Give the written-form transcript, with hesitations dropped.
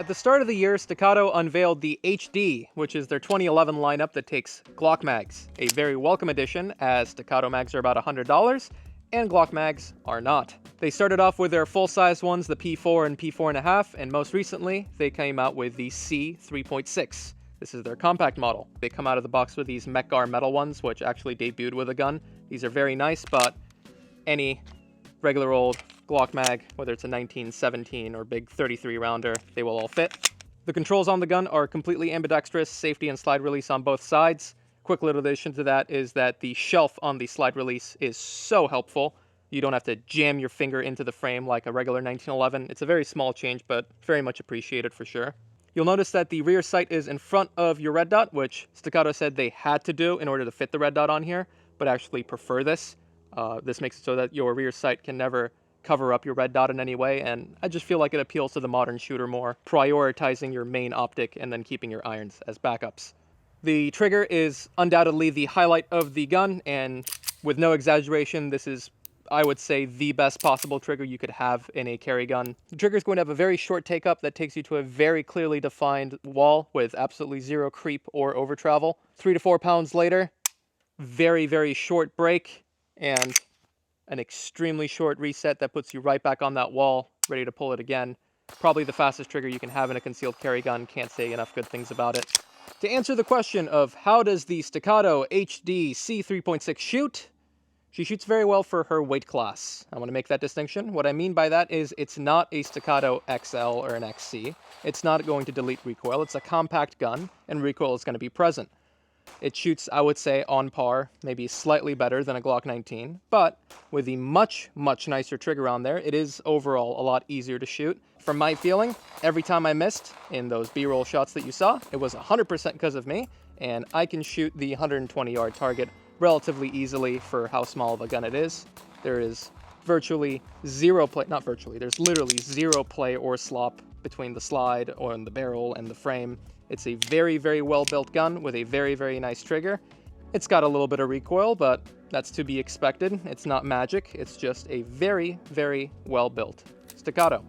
At the start of the year, Staccato unveiled the HD, which is their 2011 lineup that takes Glock mags. A very welcome addition, as Staccato mags are about $100, and Glock mags are not. They started off with their full-size ones, the P4 and P4.5, and most recently, they came out with the C3.6. This is their compact model. They come out of the box with these Mech-Gar metal ones, which actually debuted with a gun. These are very nice, but any regular old Glock mag, whether it's a 1917 or big 33 rounder, they will all fit. The controls on the gun are completely ambidextrous, safety and slide release on both sides. Quick little addition to that is that the shelf on the slide release is so helpful. You don't have to jam your finger into the frame like a regular 1911. It's a very small change, but very much appreciated for sure. You'll notice that the rear sight is in front of your red dot, which Staccato said they had to do in order to fit the red dot on here, but actually prefer this. This makes it so that your rear sight can never cover up your red dot in any way, and I just feel like it appeals to the modern shooter more, prioritizing your main optic and then keeping your irons as backups. The trigger is undoubtedly the highlight of the gun, and with no exaggeration, this is, I would say, the best possible trigger you could have in a carry gun. The trigger is going to have a very short take-up that takes you to a very clearly defined wall with absolutely zero creep or over travel. 3 to 4 pounds later, very, very short break, and an extremely short reset that puts you right back on that wall, ready to pull it again. Probably the fastest trigger you can have in a concealed carry gun. Can't say enough good things about it. To answer the question of how does the Staccato HD C3.6 shoot, she shoots very well for her weight class. I want to make that distinction. What I mean by that is it's not a Staccato XL or an XC. It's not going to delete recoil. It's a compact gun, and recoil is going to be present. It shoots, I would say, on par, maybe slightly better than a Glock 19, but with the much, much nicer trigger on there, it is overall a lot easier to shoot. From my feeling, every time I missed in those B-roll shots that you saw, it was 100% because of me, and I can shoot the 120-yard target relatively easily for how small of a gun it is. There is virtually zero play, not virtually, there's literally zero play or slop between the slide or the barrel and the frame. It's a very, very well-built gun with a very, very nice trigger. It's got a little bit of recoil, but that's to be expected. It's not magic. It's just a very, very well-built Staccato.